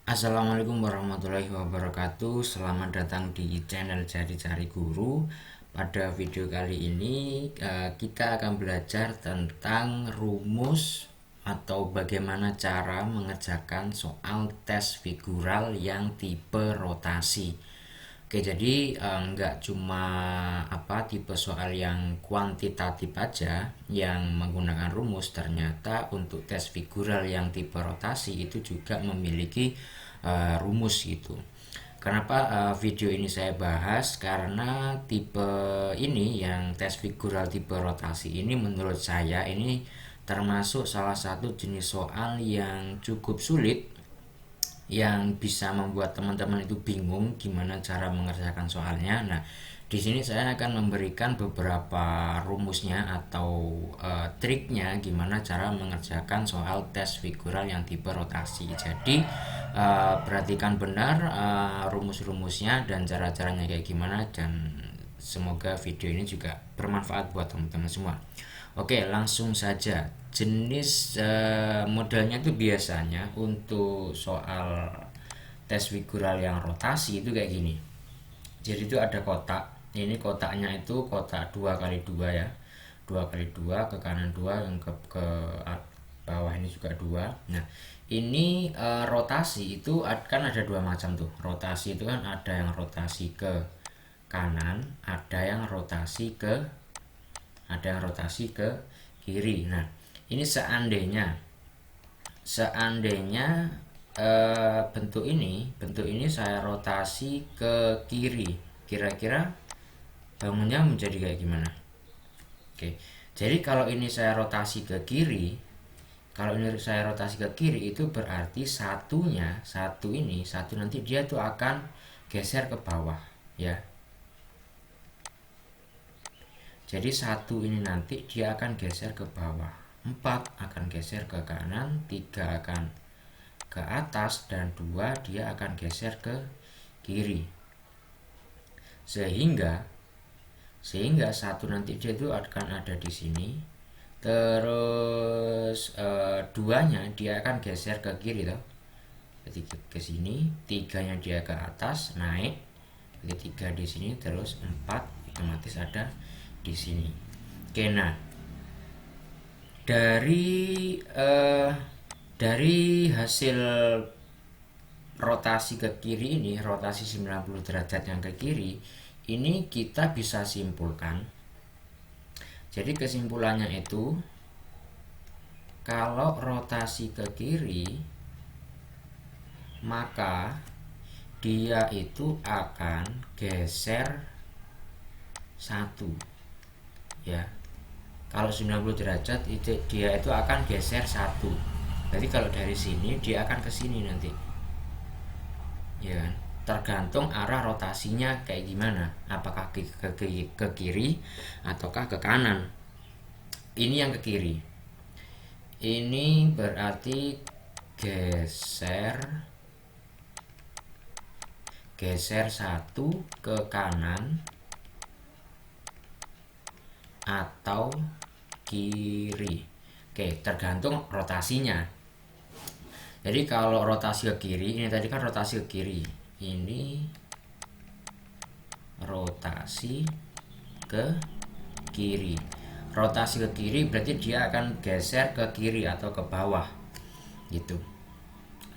Assalamualaikum warahmatullahi wabarakatuh. Selamat datang di channel Cari-Cari Guru. Pada video kali ini kita akan belajar tentang rumus atau bagaimana cara mengerjakan soal tes figural yang tipe rotasi. Oke, jadi nggak cuma tipe soal yang kuantitatif aja yang menggunakan rumus, ternyata untuk tes figural yang tipe rotasi itu juga memiliki rumus gitu. Kenapa video ini saya bahas? Karena tipe ini yang tes figural tipe rotasi ini menurut saya ini termasuk salah satu jenis soal yang cukup sulit, yang bisa membuat teman-teman itu bingung gimana cara mengerjakan soalnya. Nah, di sini saya akan memberikan beberapa rumusnya atau triknya gimana cara mengerjakan soal tes figural yang tipe rotasi. Jadi perhatikan benar rumus-rumusnya dan cara-caranya kayak gimana, dan semoga video ini juga bermanfaat buat teman-teman semua. Oke, langsung saja. Jenis modelnya itu biasanya untuk soal tes figural yang rotasi itu kayak gini. Jadi itu ada kotak. Ini kotaknya itu kotak 2x2 ya. 2x2, ke kanan 2, yang ke bawah ini juga 2. Nah, ini rotasi itu kan ada dua macam tuh. Rotasi itu kan ada yang rotasi ke kanan, ada yang rotasi ke kiri. Nah, ini seandainya bentuk ini saya rotasi ke kiri, kira-kira bangunnya menjadi kayak gimana? Oke, jadi kalau ini saya rotasi ke kiri, itu berarti satu nanti dia tuh akan geser ke bawah ya. Jadi satu ini nanti dia akan geser ke bawah, 4 akan geser ke kanan, 3 akan ke atas, dan 2 dia akan geser ke kiri. Sehingga satu nanti dia itu akan ada di sini, terus duanya dia akan geser ke kiri toh. Jadi ke sini, 3-nya dia ke atas naik, jadi 3 di sini, terus 4 otomatis ada di sini. Oke, nah dari hasil rotasi ke kiri ini, rotasi 90 derajat yang ke kiri ini, kita bisa simpulkan. Jadi kesimpulannya itu, kalau rotasi ke kiri maka dia itu akan geser 1 ya. Kalau 90 derajat itu dia itu akan geser 1. Jadi kalau dari sini dia akan ke sini nanti ya kan, tergantung arah rotasinya kayak gimana, apakah ke kiri ataukah ke kanan. Ini yang ke kiri, ini berarti geser 1 ke kanan atau kiri. Oke, tergantung rotasinya. Jadi kalau rotasi ke kiri, ini tadi kan rotasi ke kiri, ini rotasi ke kiri. Rotasi ke kiri berarti dia akan geser ke kiri atau ke bawah gitu.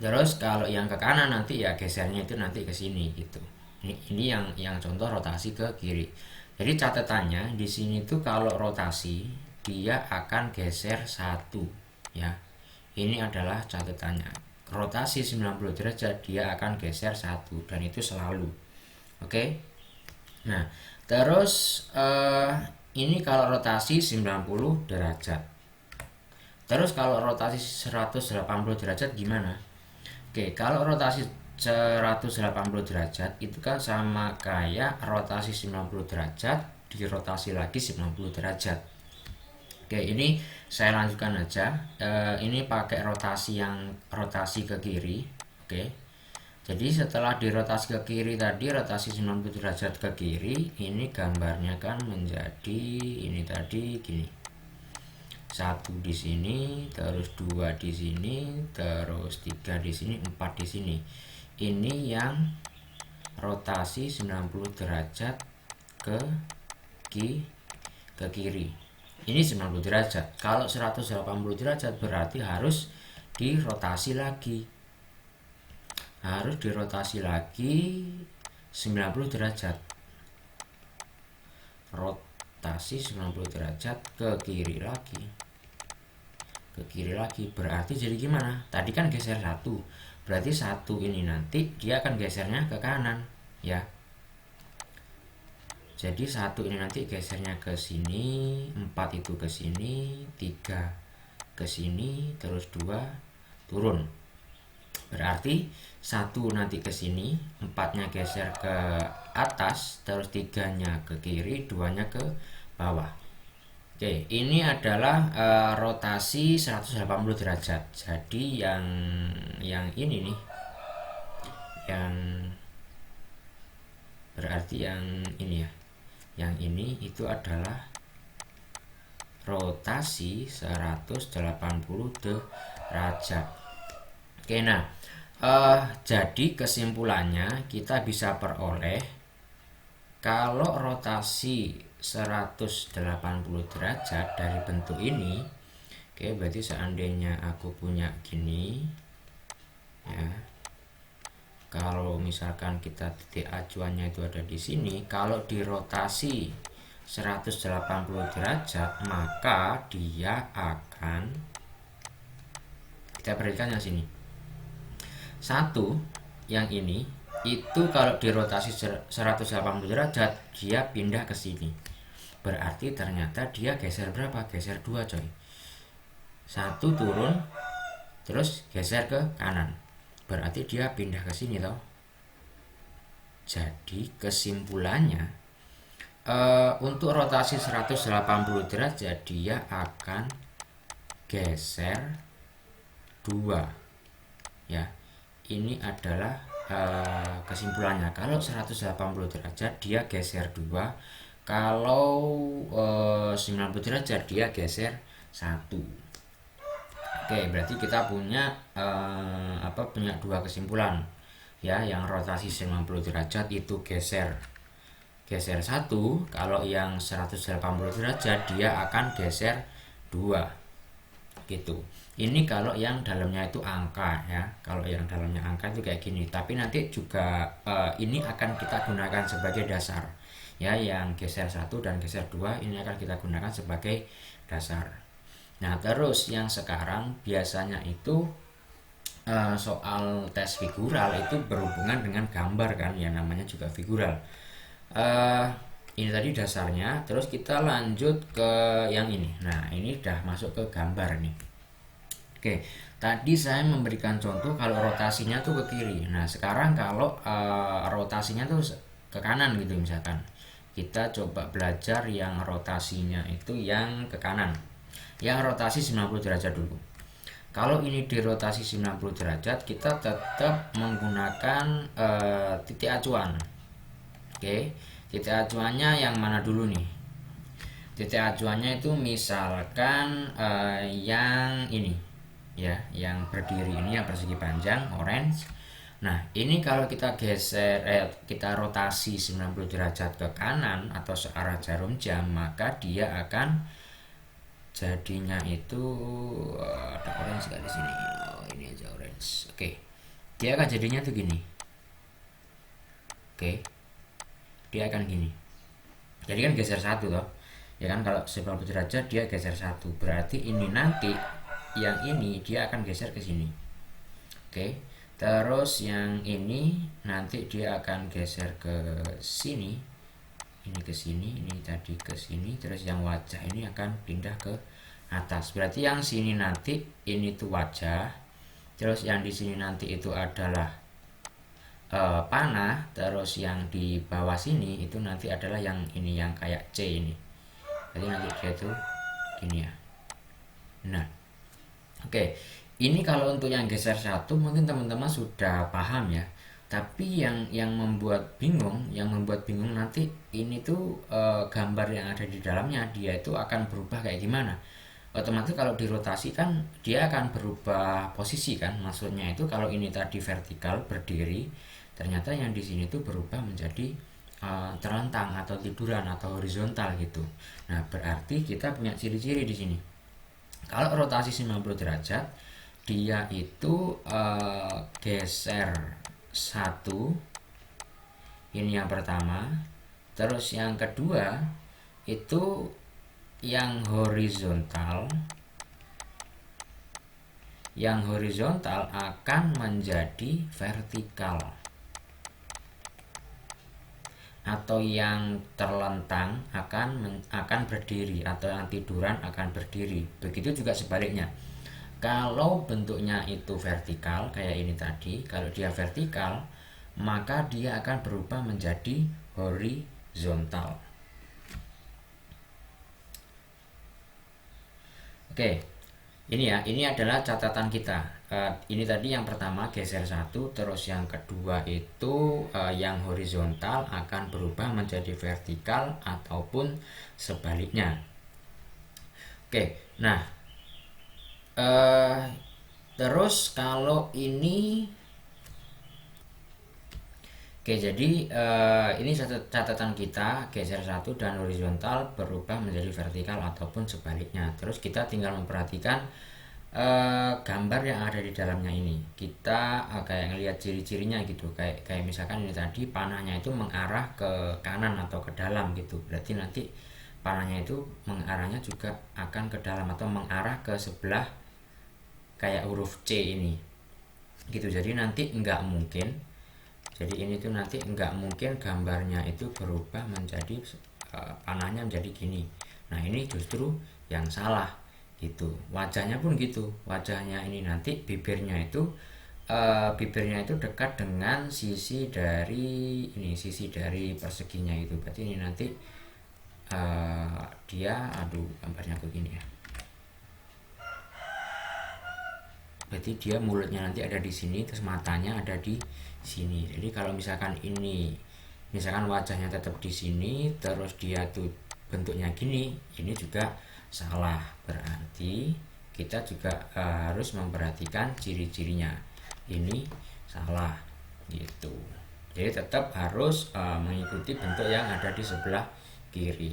Terus kalau yang ke kanan nanti ya gesernya itu nanti ke sini gitu. Ini yang contoh rotasi ke kiri. Jadi catatannya di sini tuh kalau rotasi dia akan geser 1 ya. Ini adalah catatannya. Rotasi 90 derajat dia akan geser 1, dan itu selalu. Oke. Nah, terus ini kalau rotasi 90 derajat. Terus kalau rotasi 180 derajat gimana? Oke, kalau rotasi 180 derajat itu kan sama kayak rotasi 90 derajat dirotasi lagi 90 derajat. Oke, ini saya lanjutkan aja. Ini pakai rotasi ke kiri. Oke. Jadi setelah dirotasi ke kiri tadi, rotasi 90 derajat ke kiri, ini gambarnya kan menjadi ini tadi gini. 1 di sini, terus 2 di sini, terus 3 di sini, 4 di sini. Ini yang rotasi 90 derajat ke kiri. Ini 90 derajat. Kalau 180 derajat berarti harus dirotasi lagi. Harus dirotasi lagi 90 derajat. Rotasi 90 derajat ke kiri lagi. Ke kiri lagi berarti jadi gimana? Tadi kan geser 1. Berarti 1 ini nanti dia akan gesernya ke kanan, ya. Jadi 1 ini nanti gesernya ke sini, 4 itu ke sini, 3 ke sini, terus 2 turun. Berarti 1 nanti ke sini, 4-nya geser ke atas, terus 3-nya ke kiri, 2-nya ke bawah. Oke, ini adalah rotasi 180 derajat. Jadi yang ini nih, yang berarti yang ini ya. Yang ini itu adalah rotasi 180 derajat. Oke, nah jadi kesimpulannya kita bisa peroleh kalau rotasi 180 derajat dari bentuk ini, oke, berarti seandainya aku punya gini ya, kalau misalkan kita titik acuannya itu ada di sini, kalau dirotasi 180 derajat maka dia akan, kita perhatikan yang sini, 1 yang ini itu kalau dirotasi 180 derajat dia pindah ke sini. Berarti ternyata dia geser berapa? Geser 2 coy. 1 turun terus geser ke kanan. Berarti dia pindah ke sini toh. Jadi kesimpulannya untuk rotasi 180 derajat dia akan geser 2. Ya. Ini adalah kesimpulannya. Kalau 180 derajat dia geser 2. Kalau 90 derajat dia geser 1. Oke, berarti kita punya punya 2 kesimpulan. Ya, yang rotasi 90 derajat itu geser 1. Kalau yang 180 derajat dia akan geser 2. Gitu. Ini kalau yang dalamnya itu angka ya. Kalau yang dalamnya angka itu kayak gini. Tapi nanti juga ini akan kita gunakan sebagai dasar. Ya, yang geser 1 dan geser 2 ini akan kita gunakan sebagai dasar. Nah, terus yang sekarang biasanya itu soal tes figural itu berhubungan dengan gambar kan, ya namanya juga figural. Ini tadi dasarnya, terus kita lanjut ke yang ini. Nah, ini udah masuk ke gambar nih. Oke, tadi saya memberikan contoh kalau rotasinya tuh ke kiri. Nah, sekarang kalau rotasinya tuh ke kanan gitu misalkan. Kita coba belajar yang rotasinya itu yang ke kanan. Yang rotasi 90 derajat dulu. Kalau ini dirotasi 90 derajat, kita tetap menggunakan titik acuan. Oke, titik acuannya yang mana dulu nih? Titik acuannya itu misalkan yang ini ya, yang berdiri ini, yang persegi panjang orange. Nah, ini kalau kita geser kita rotasi 90 derajat ke kanan atau searah jarum jam, maka dia akan jadinya itu ada orange di sini. Oh, ini aja orange. Oke. Dia akan jadinya tuh gini. Oke. Dia akan gini. Jadi kan geser 1 toh. Ya kan, kalau 90 derajat dia geser 1. Berarti ini nanti yang ini dia akan geser ke sini. Oke. Terus yang ini nanti dia akan geser ke sini. Ini ke sini, ini tadi ke sini, terus yang wajah ini akan pindah ke atas. Berarti yang sini nanti ini tuh wajah. Terus yang di sini nanti itu adalah panah, terus yang di bawah sini itu nanti adalah yang ini, yang kayak C ini. Jadi nanti dia tuh gini ya. Nah, oke. Ini kalau untuk yang geser 1 mungkin teman-teman sudah paham ya. Tapi yang membuat bingung nanti ini tuh gambar yang ada di dalamnya dia itu akan berubah kayak gimana. otomatis kalau dirotasi kan dia akan berubah posisi kan. Maksudnya itu kalau ini tadi vertikal berdiri, ternyata yang di sini tuh berubah menjadi terlentang atau tiduran atau horizontal gitu. Nah, berarti kita punya ciri-ciri di sini. Kalau rotasi 90 derajat, dia itu geser satu, ini yang pertama. Terus yang kedua itu yang horizontal akan menjadi vertikal, atau yang terlentang akan berdiri, atau yang tiduran akan berdiri. Begitu juga sebaliknya. Kalau bentuknya itu vertikal kayak ini tadi, kalau dia vertikal maka dia akan berubah menjadi horizontal. Oke, ini adalah catatan kita. Ini tadi yang pertama geser satu, terus yang kedua itu yang horizontal akan berubah menjadi vertikal ataupun sebaliknya. Oke, nah terus kalau ini, oke, jadi ini catatan kita, geser satu dan horizontal berubah menjadi vertikal ataupun sebaliknya. Terus kita tinggal memperhatikan gambar yang ada di dalamnya ini. Kita kayak ngelihat ciri-cirinya gitu. Kayak misalkan ini tadi panahnya itu mengarah ke kanan atau ke dalam gitu. Berarti nanti panahnya itu mengarahnya juga akan ke dalam atau mengarah ke sebelah kayak huruf C ini. Gitu. Jadi nanti nggak mungkin. Jadi ini tuh nanti nggak mungkin gambarnya itu berubah menjadi panahnya menjadi gini. Nah, ini justru yang salah gitu. Wajahnya pun gitu. Wajahnya ini nanti bibirnya itu dekat dengan sisi dari perseginya itu. Berarti ini nanti dia gambarnya begini ya. Berarti dia mulutnya nanti ada di sini, terus matanya ada di sini. Jadi kalau misalkan wajahnya tetap di sini, terus dia tuh bentuknya gini, ini juga salah. Berarti kita juga harus memperhatikan ciri-cirinya. Ini salah gitu. Jadi tetap harus mengikuti bentuk yang ada di sebelah kiri.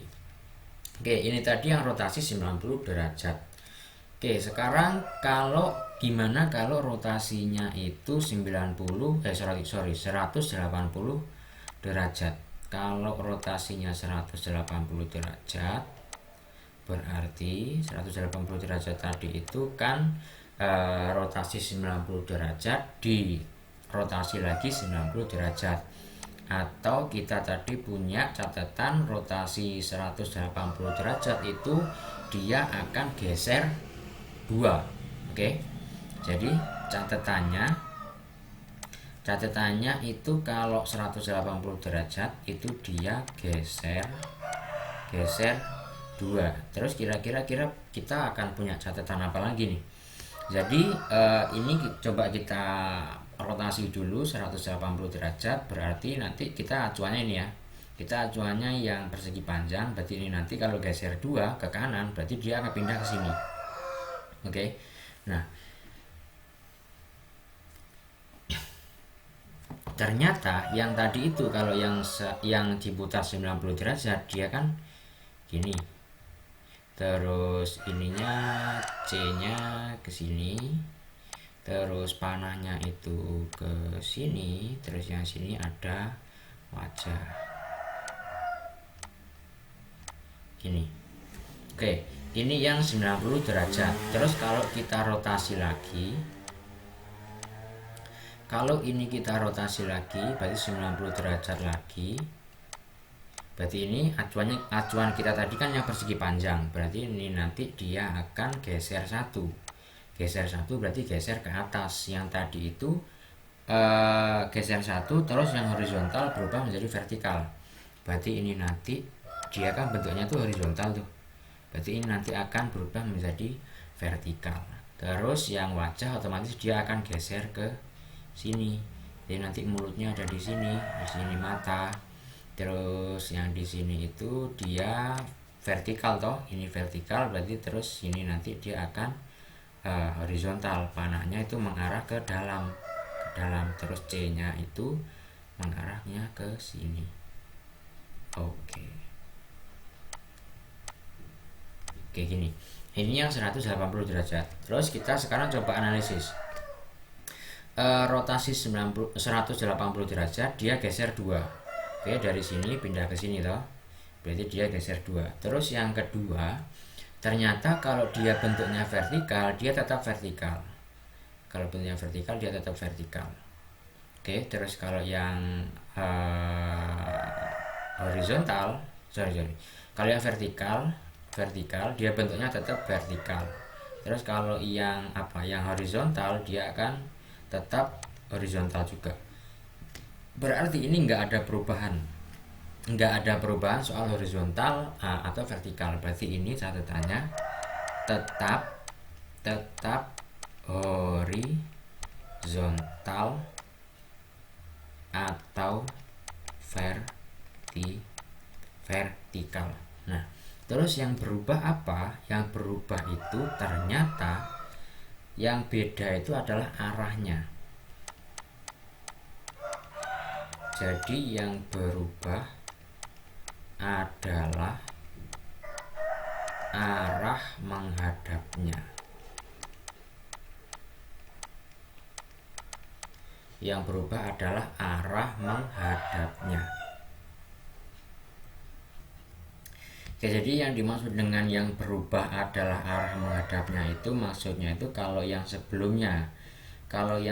Oke, ini tadi yang rotasi 90 derajat. Oke, sekarang gimana kalau rotasinya itu 180 derajat. Kalau rotasinya 180 derajat, berarti 180 derajat tadi itu kan rotasi 90 derajat di rotasi lagi 90 derajat. Atau kita tadi punya catatan rotasi 180 derajat itu dia akan geser 2. Oke. Jadi catatannya itu kalau 180 derajat itu dia geser 2. Terus kira-kira kita akan punya catatan apa lagi nih? Jadi ini coba kita rotasi dulu 180 derajat, berarti nanti kita acuannya ini ya. Kita acuannya yang persegi panjang, berarti ini nanti kalau geser 2 ke kanan berarti dia akan pindah ke sini. Oke. Nah, ternyata yang tadi itu kalau yang diputar 90 derajat dia kan gini. Terus ininya C-nya ke sini. Terus panahnya itu ke sini, terus yang sini ada wajah. Gini. Oke. Ini yang 90 derajat. Terus kalau kita rotasi lagi, kalau ini kita rotasi lagi berarti 90 derajat lagi. Berarti ini acuan kita tadi kan yang persegi panjang. Berarti ini nanti dia akan geser 1. Geser 1 berarti geser ke atas. Yang tadi itu geser 1, terus yang horizontal berubah menjadi vertikal. Berarti ini nanti dia kan bentuknya tuh horizontal tuh. Berarti ini nanti akan berubah menjadi vertikal. Terus yang wajah otomatis dia akan geser ke sini. Jadi nanti mulutnya ada di sini mata. Terus yang di sini itu dia vertikal toh, ini vertikal berarti terus ini nanti dia akan horizontal, panahnya itu mengarah ke dalam, terus C nya itu mengarahnya ke sini. Oke, gini, ini yang 180 derajat. Terus kita sekarang coba analisis. Rotasi 180 derajat, dia geser 2. Oke, dari sini pindah ke sini toh, berarti dia geser 2. Terus yang kedua, ternyata kalau dia bentuknya vertikal, dia tetap vertikal. Kalau bentuknya vertikal, dia tetap vertikal. Oke, terus kalau yang horizontal, kalau yang vertikal dia bentuknya tetap vertikal. Terus kalau yang horizontal, dia akan tetap horizontal juga. Berarti ini nggak ada perubahan soal horizontal atau vertikal. Berarti ini catatannya tetap horizontal atau vertikal. Nah, terus yang berubah apa? Yang berubah itu ternyata yang beda itu adalah arahnya. Jadi yang berubah adalah arah menghadapnya. Yang berubah adalah arah menghadapnya. Oke, jadi yang dimaksud dengan yang berubah adalah arah menghadapnya itu maksudnya itu kalau yang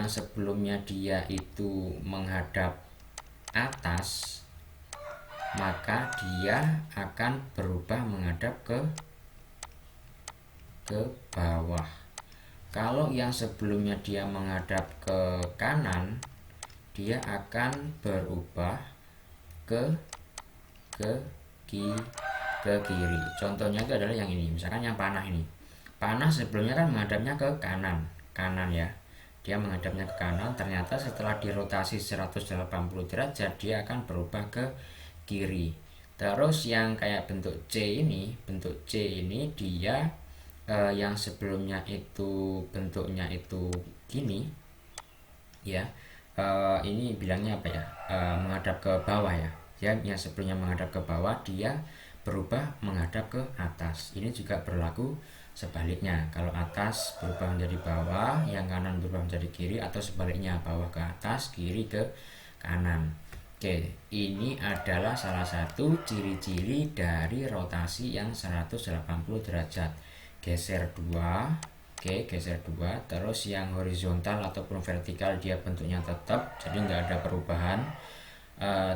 sebelumnya dia itu menghadap atas, maka dia akan berubah menghadap ke bawah. Kalau yang sebelumnya dia menghadap ke kanan, dia akan berubah ke kiri. Contohnya itu adalah yang ini, misalkan yang panah ini. Panah sebelumnya kan menghadapnya ke kanan ya. Dia menghadapnya ke kanan, ternyata setelah dirotasi 180 derajat dia akan berubah ke kiri. Terus yang kayak bentuk C ini dia yang sebelumnya itu bentuknya itu gini ya, ini bilangnya apa ya, menghadap ke bawah ya. Yang sebelumnya menghadap ke bawah dia berubah menghadap ke atas. Ini juga berlaku sebaliknya, kalau atas berubah menjadi bawah, yang kanan berubah menjadi kiri, atau sebaliknya bawah ke atas, kiri ke kanan. Oke, ini adalah salah satu ciri-ciri dari rotasi yang 180 derajat. Geser 2, geser 2. Terus yang horizontal ataupun vertikal dia bentuknya tetap, jadi nggak ada perubahan.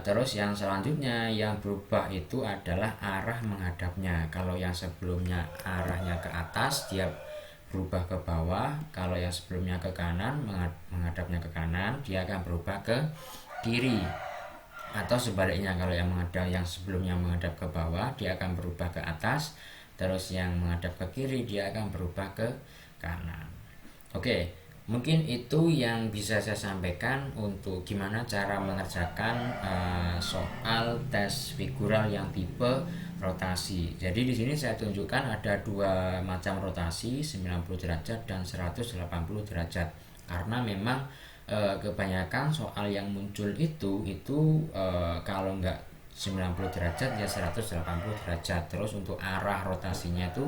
Terus yang selanjutnya yang berubah itu adalah arah menghadapnya. Kalau yang sebelumnya arahnya ke atas, dia berubah ke bawah. Kalau yang sebelumnya ke kanan, menghadapnya ke kanan, dia akan berubah ke kiri. Atau sebaliknya, kalau yang sebelumnya menghadap ke bawah, dia akan berubah ke atas. Terus yang menghadap ke kiri, dia akan berubah ke kanan. Oke, mungkin itu yang bisa saya sampaikan untuk gimana cara mengerjakan soal tes figural yang tipe rotasi. Jadi di sini saya tunjukkan ada dua macam rotasi, 90 derajat dan 180 derajat. Karena memang kebanyakan soal yang muncul itu kalau nggak 90 derajat ya 180 derajat. Terus untuk arah rotasinya itu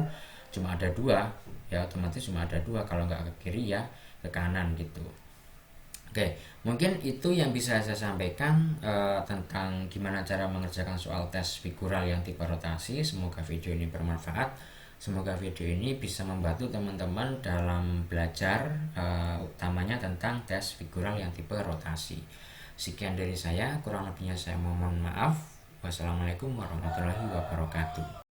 cuma ada dua ya, otomatis cuma ada dua, kalau nggak ke kiri ya ke kanan gitu. Oke, mungkin itu yang bisa saya sampaikan tentang gimana cara mengerjakan soal tes figural yang tipe rotasi. Semoga video ini bermanfaat. Semoga video ini bisa membantu teman-teman dalam belajar utamanya tentang tes figural yang tipe rotasi. Sekian dari saya, kurang lebihnya saya mohon maaf. Wassalamualaikum warahmatullahi wabarakatuh.